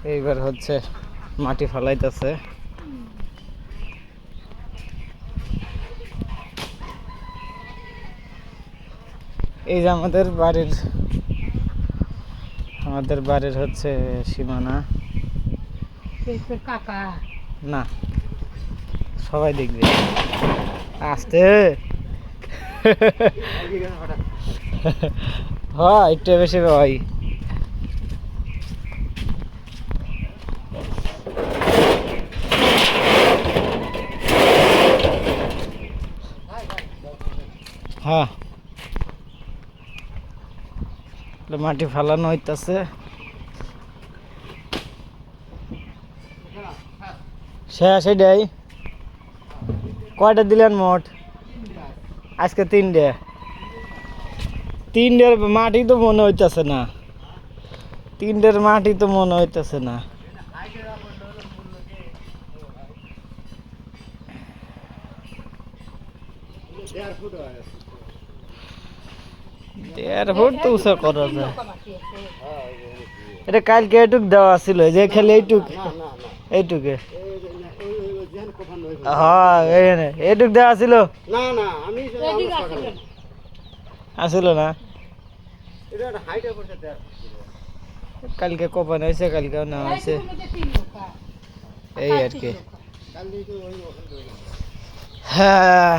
এইবার হচ্ছে মাটি ফালাইতেছে। এই যে আমাদের বাড়ির হচ্ছে সীমানা। কাকা না, সবাই দেখবে। আসতে হ্যাঁ, একটু বেশি ভাই। হ্যাঁ, মাটি ফালানো হইতাছে। শেষ এটাই। কয়টা দিলেন মোট? আজকে 3টার মাটি তো মনে হইতেছে না। 3টার মাটি তো মনে হইতেছে না। দেড় ফুট তো উঁচা করা যায়। এটা কালকে এইটুক দেওয়া ছিল, যে খেলে এইটুকে। হ্যাঁ, এইটুক দেওয়া ছিল। আসিল না, কালকে কোপানো হয়েছে, কালকেও নেওয়া হয়েছে, এই আর কি। হ্যাঁ।